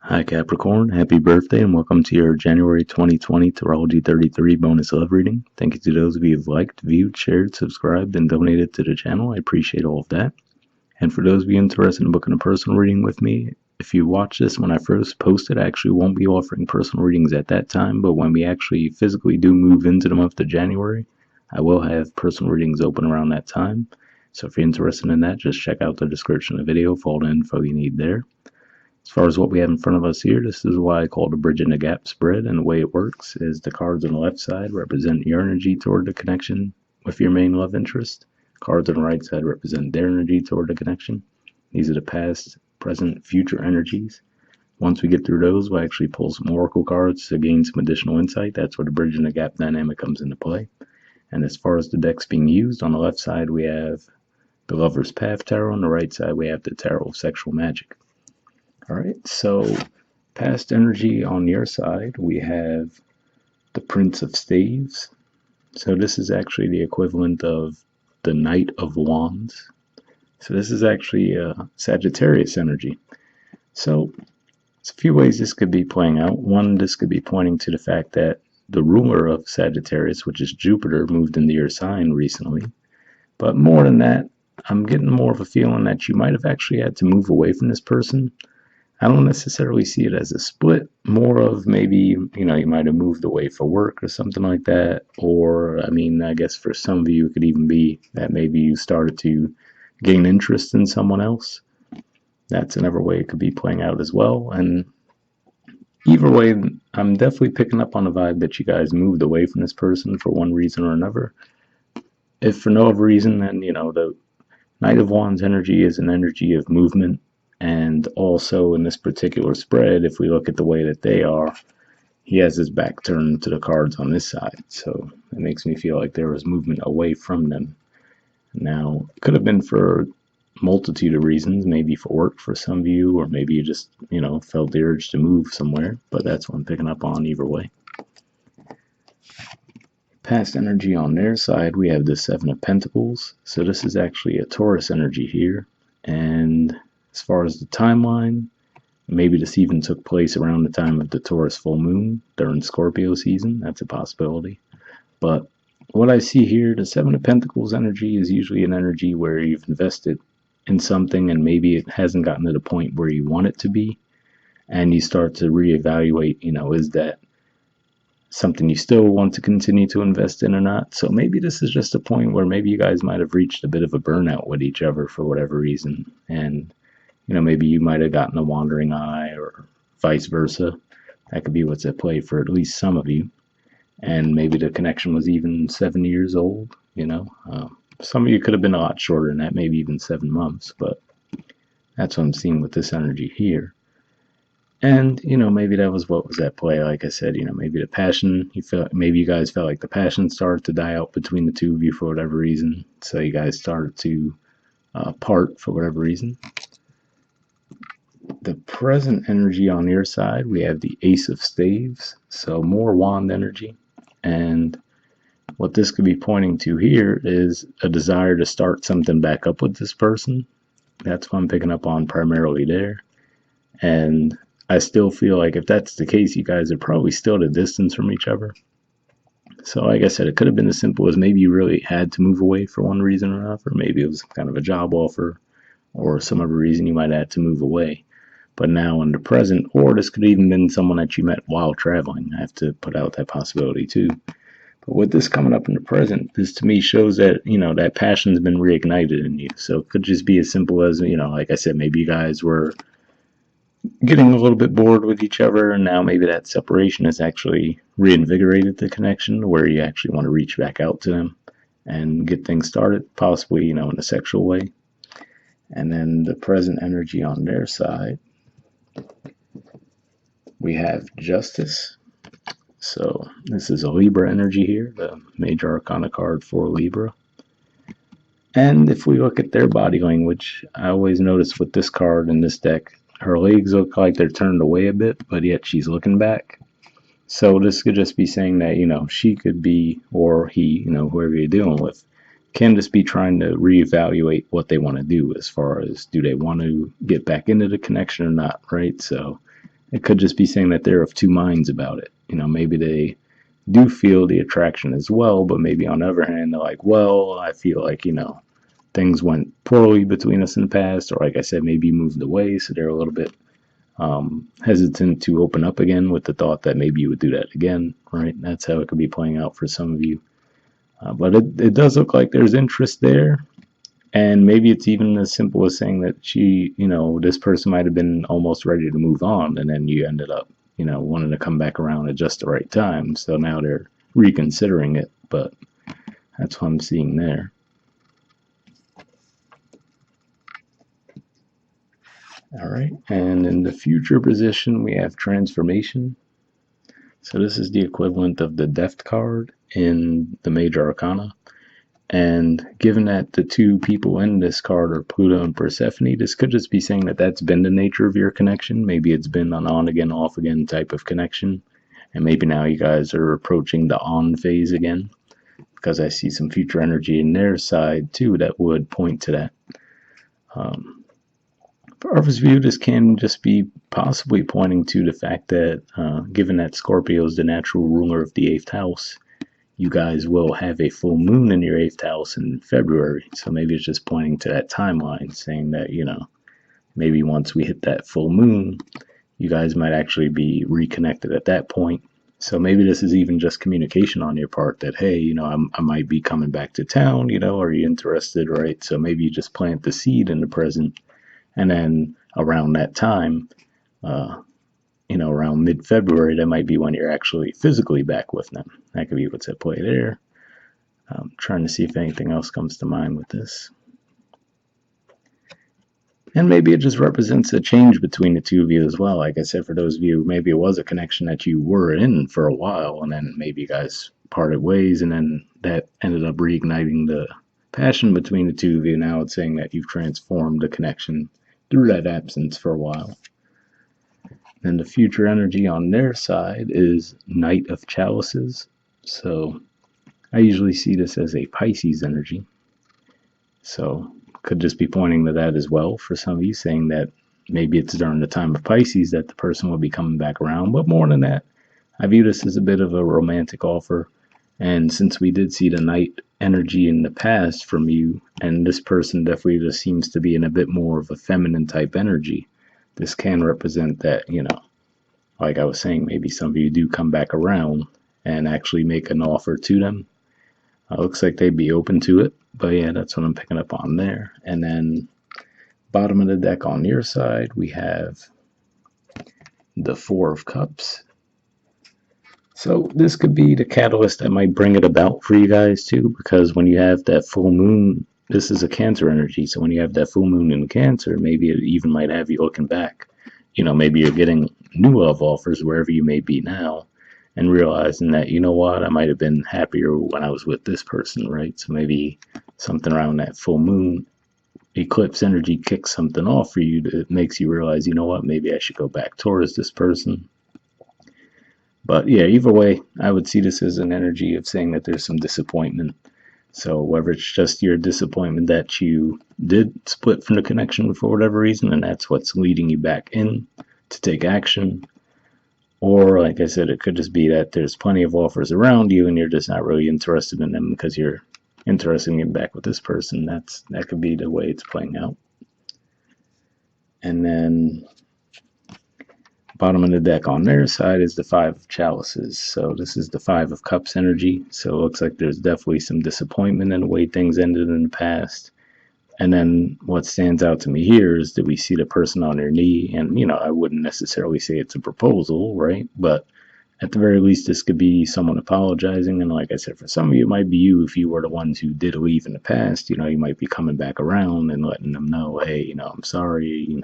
Hi Capricorn, happy birthday and welcome to your January 2020 Astrology 33 bonus love reading. Thank you to those of you who've liked, viewed, shared, subscribed, and donated to the channel. I appreciate all of that. And for those of you interested in booking a personal reading with me, if you watch this when I first post it, I actually won't be offering personal readings at that time, but when we actually physically do move into the month of January, I will have personal readings open around that time. So if you're interested in that, just check out the description of the video for all the info you need there. As far as what we have in front of us here, this is why I call it a bridging the gap spread, and the way it works is the cards on the left side represent your energy toward the connection with your main love interest. Cards on the right side represent their energy toward the connection. These are the past, present, future energies. Once we get through those, we'll actually pull some oracle cards to gain some additional insight. That's where the bridging the gap dynamic comes into play. And as far as the decks being used, on the left side we have the Lover's Path Tarot, on the right side we have the Tarot of Sexual Magic. Alright, so past energy on your side, we have the Prince of Staves. So this is actually the equivalent of the Knight of Wands. So this is actually a Sagittarius energy. So there's a few ways this could be playing out. One, this could be pointing to the fact that the ruler of Sagittarius, which is Jupiter, moved into your sign recently. But more than that, I'm getting more of a feeling that you might have actually had to move away from this person. I don't necessarily see it as a split, more of maybe, you might have moved away for work or something like that. Or, I guess for some of you, it could even be that maybe you started to gain interest in someone else. That's another way it could be playing out as well. And either way, I'm definitely picking up on the vibe that you guys moved away from this person for one reason or another. If for no other reason, then, the Knight of Wands energy is an energy of movement. And also in this particular spread, if we look at the way that they are, he has his back turned to the cards on this side. So it makes me feel like there was movement away from them. Now, it could have been for a multitude of reasons, maybe for work for some of you, or maybe you just, felt the urge to move somewhere. But that's what I'm picking up on either way. Past energy on their side, we have the Seven of Pentacles. So this is actually a Taurus energy here. And as far as the timeline, maybe this even took place around the time of the Taurus full moon during Scorpio season. That's a possibility. But what I see here, the Seven of Pentacles energy is usually an energy where you've invested in something and maybe it hasn't gotten to the point where you want it to be. And you start to reevaluate, is that something you still want to continue to invest in or not? So maybe this is just a point where maybe you guys might have reached a bit of a burnout with each other for whatever reason. And maybe you might have gotten a wandering eye or vice versa. That could be what's at play for at least some of you. And maybe the connection was even 7 years old, Some of you could have been a lot shorter than that, maybe even 7 months, but that's what I'm seeing with this energy here. And, maybe that was what was at play. Like I said, maybe the passion, maybe you guys felt like the passion started to die out between the two of you for whatever reason. So you guys started to part for whatever reason. The present energy on your side, we have the Ace of Staves, so more wand energy. And what this could be pointing to here is a desire to start something back up with this person. That's what I'm picking up on primarily there. And I still feel like if that's the case, you guys are probably still at a distance from each other. So like I said, it could have been as simple as maybe you really had to move away for one reason or another. Maybe it was kind of a job offer or some other reason you might have had to move away. But now in the present, or this could have even been someone that you met while traveling. I have to put out that possibility too. But with this coming up in the present, this to me shows that, that passion's been reignited in you. So it could just be as simple as, like I said, maybe you guys were getting a little bit bored with each other, and now maybe that separation has actually reinvigorated the connection where you actually want to reach back out to them and get things started, possibly, in a sexual way. And then the present energy on their side, we have Justice. So this is a Libra energy here, the major arcana card for Libra. And if we look at their body language, I always notice with this card in this deck, her legs look like they're turned away a bit, but yet she's looking back. So this could just be saying that, she could be, or he, whoever you're dealing with, can just be trying to reevaluate what they want to do as far as do they want to get back into the connection or not, right? So it could just be saying that they're of two minds about it. Maybe they do feel the attraction as well, but maybe on the other hand, they're like, well, I feel like, things went poorly between us in the past, or like I said, maybe you moved away, so they're a little bit hesitant to open up again with the thought that maybe you would do that again, right? That's how it could be playing out for some of you. But it does look like there's interest there. And maybe it's even as simple as saying that this person might have been almost ready to move on, and then you ended up, wanting to come back around at just the right time. So now they're reconsidering it, but that's what I'm seeing there. All right, and in the future position, we have transformation. So this is the equivalent of the Death card in the Major Arcana. And given that the two people in this card are Pluto and Persephone, this could just be saying that that's been the nature of your connection. Maybe it's been an on again, off again type of connection. And maybe now you guys are approaching the on phase again, because I see some future energy in their side too that would point to that. For others view, this can just be possibly pointing to the fact that given that Scorpio is the natural ruler of the 8th house, you guys will have a full moon in your 8th house in February. So maybe it's just pointing to that timeline, saying that, maybe once we hit that full moon, you guys might actually be reconnected at that point. So maybe this is even just communication on your part that, hey, I might be coming back to town, are you interested, right? So maybe you just plant the seed in the present, and then around that time, around mid-February, that might be when you're actually physically back with them. That could be what's at play there. I'm trying to see if anything else comes to mind with this. And maybe it just represents a change between the two of you as well. Like I said, for those of you, maybe it was a connection that you were in for a while, and then maybe you guys parted ways, and then that ended up reigniting the passion between the two of you. Now it's saying that you've transformed the connection through that absence for a while. And the future energy on their side is Knight of Chalices. So I usually see this as a Pisces energy. So could just be pointing to that as well for some of you, saying that maybe it's during the time of Pisces that the person will be coming back around. But more than that, I view this as a bit of a romantic offer. And since we did see the Knight energy in the past from you, and this person definitely just seems to be in a bit more of a feminine type energy, this can represent that, like I was saying, maybe some of you do come back around and actually make an offer to them. Looks like they'd be open to it, but yeah, that's what I'm picking up on there. And then bottom of the deck on your side, we have the Four of Cups. So this could be the catalyst that might bring it about for you guys too, because when you have that full moon, this is a Cancer energy, so when you have that full moon in Cancer, maybe it even might have you looking back. Maybe you're getting new love offers wherever you may be now, and realizing that, what, I might have been happier when I was with this person, right? So maybe something around that full moon eclipse energy kicks something off for you that makes you realize, what, maybe I should go back towards this person. But yeah, either way, I would see this as an energy of saying that there's some disappointment. So whether it's just your disappointment that you did split from the connection for whatever reason, and that's what's leading you back in to take action, or like I said, it could just be that there's plenty of offers around you and you're just not really interested in them because you're interested in getting back with this person. That could be the way it's playing out. And then bottom of the deck on their side is the Five of Chalices. So this is the Five of Cups energy. So it looks like there's definitely some disappointment in the way things ended in the past. And then what stands out to me here is that we see the person on their knee. And, I wouldn't necessarily say it's a proposal, right? But at the very least, this could be someone apologizing. And like I said, for some of you, it might be you if you were the ones who did leave in the past. You might be coming back around and letting them know, hey, I'm sorry,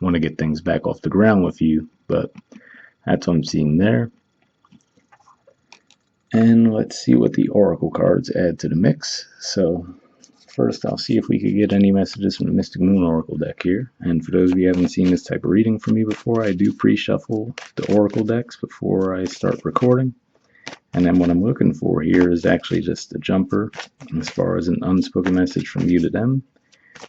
want to get things back off the ground with you. But that's what I'm seeing there. And let's see what the Oracle cards add to the mix. So first, I'll see if we could get any messages from the Mystic Moon Oracle deck here. And for those of you who haven't seen this type of reading from me before, I do pre-shuffle the Oracle decks before I start recording. And then what I'm looking for here is actually just a jumper as far as an unspoken message from you to them,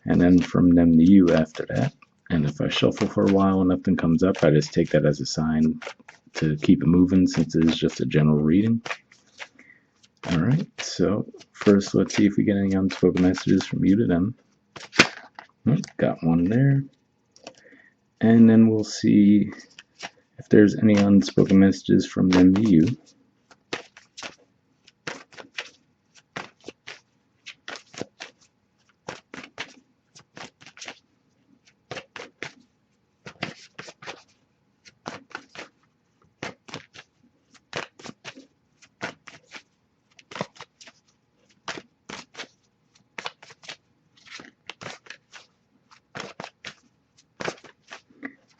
and then from them to you after that. And if I shuffle for a while and nothing comes up, I just take that as a sign to keep it moving since it is just a general reading. Alright, so first let's see if we get any unspoken messages from you to them. Got one there. And then we'll see if there's any unspoken messages from them to you.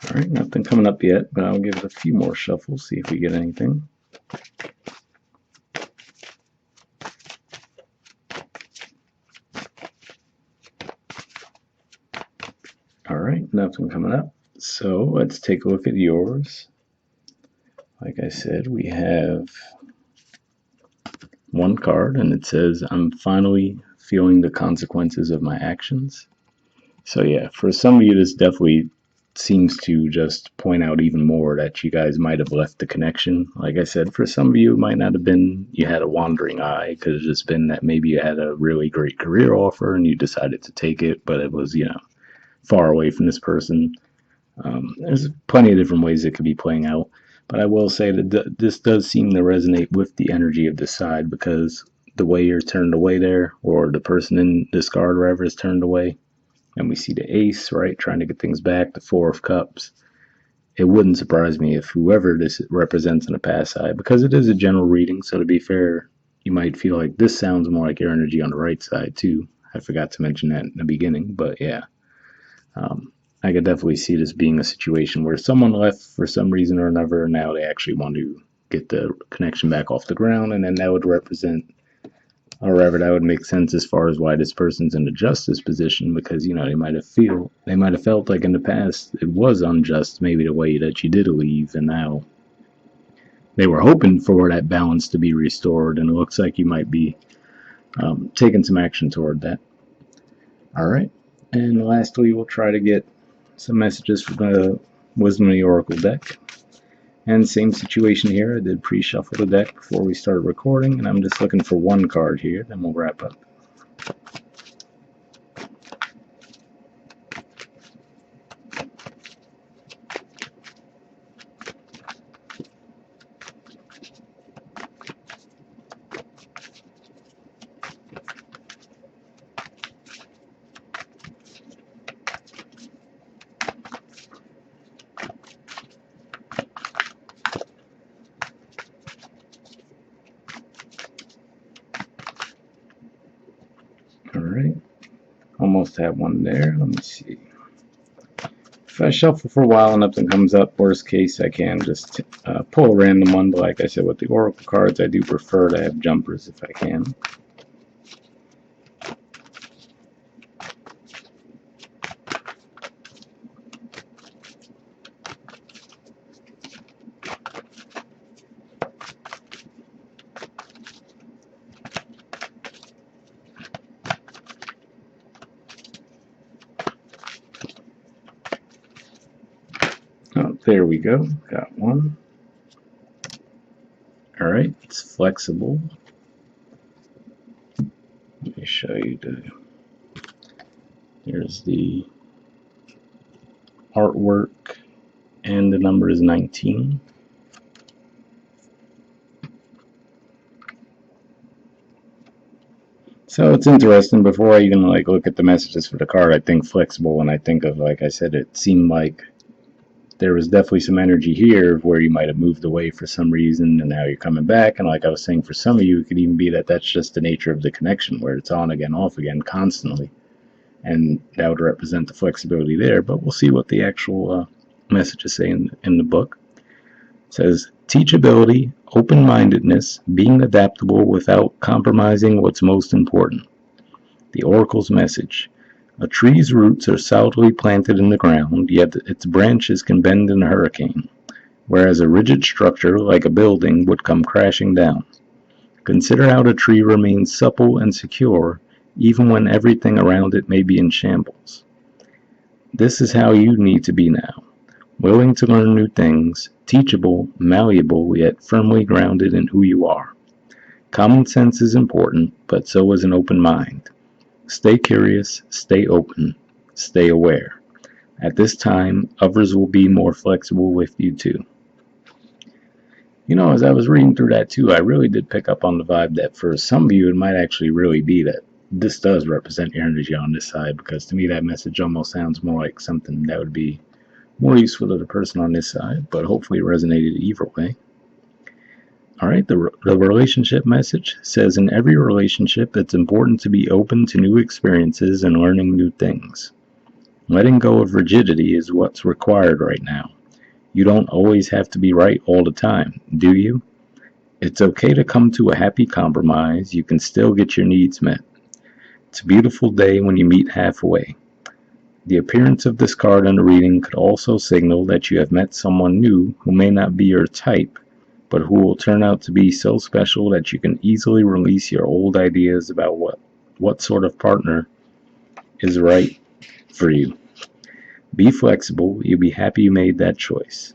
Alright, nothing coming up yet, but I'll give it a few more shuffles, see if we get anything. Alright, nothing coming up. So let's take a look at yours. Like I said, we have one card, and it says, I'm finally feeling the consequences of my actions. So yeah, for some of you, this definitely seems to just point out even more that you guys might have left the connection. Like I said, for some of you, it might not have been you had a wandering eye. It could have just been that maybe you had a really great career offer and you decided to take it, but it was, far away from this person. There's plenty of different ways it could be playing out. But I will say that this does seem to resonate with the energy of this side, because the way you're turned away there, or the person in discard, wherever, is turned away, and we see the ace, right, trying to get things back, the 4 of cups. It wouldn't surprise me if whoever this represents in the past side, because it is a general reading, so to be fair, you might feel like this sounds more like your energy on the right side too. I forgot to mention that in the beginning, but yeah. I could definitely see this being a situation where someone left for some reason or another, and now they actually want to get the connection back off the ground, and then that would represent, or rather, that would make sense as far as why this person's in the justice position, because they might have felt like in the past it was unjust, maybe the way that you did leave, and now they were hoping for that balance to be restored, and it looks like you might be taking some action toward that. All right, and lastly, we'll try to get some messages from the Wisdom of the Oracle deck. And same situation here, I did pre-shuffle the deck before we started recording, and I'm just looking for one card here, then we'll wrap up. Alright, almost have one there. Let me see. If I shuffle for a while and nothing comes up, worst case, I can just pull a random one. But like I said, with the Oracle cards, I do prefer to have jumpers if I can. Oh, there we go. Got one. Alright, it's flexible. Let me show you here's the artwork, and the number is 19. So it's interesting, before I even look at the messages for the card, I think flexible, and I think of, like I said, it seemed like there was definitely some energy here where you might have moved away for some reason, and now you're coming back. And like I was saying, for some of you, it could even be that that's just the nature of the connection, where it's on again, off again, constantly. And that would represent the flexibility there. But we'll see what the actual messages say in the book. It says, teachability, open-mindedness, being adaptable without compromising what's most important. The Oracle's message. A tree's roots are solidly planted in the ground, yet its branches can bend in a hurricane, whereas a rigid structure, like a building, would come crashing down. Consider how the tree remains supple and secure, even when everything around it may be in shambles. This is how you need to be now. Willing to learn new things, teachable, malleable, yet firmly grounded in who you are. Common sense is important, but so is an open mind. Stay curious, stay open, stay aware. At this time, others will be more flexible with you too. As I was reading through that too, I really did pick up on the vibe that for some of you, it might actually really be that this does represent your energy on this side, because to me, that message almost sounds more like something that would be more useful to the person on this side, but hopefully it resonated either way. All right, the relationship message says in every relationship, it's important to be open to new experiences and learning new things. Letting go of rigidity is what's required right now. You don't always have to be right all the time, do you? It's okay to come to a happy compromise. You can still get your needs met. It's a beautiful day when you meet halfway. The appearance of this card in the reading could also signal that you have met someone new who may not be your type, but who will turn out to be so special that you can easily release your old ideas about what sort of partner is right for you. Be flexible. You'll be happy you made that choice.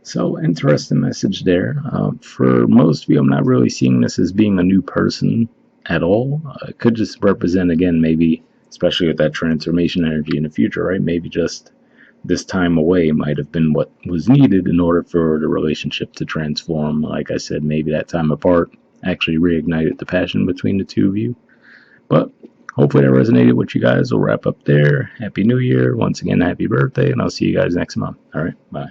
So, interesting message there. For most of you, I'm not really seeing this as being a new person at all. It could just represent, again, maybe, especially with that transformation energy in the future, right? Maybe just this time away might have been what was needed in order for the relationship to transform. Like I said, maybe that time apart actually reignited the passion between the two of you. But hopefully that resonated with you guys. We'll wrap up there. Happy New Year. Once again, happy birthday, and I'll see you guys next month. All right, bye.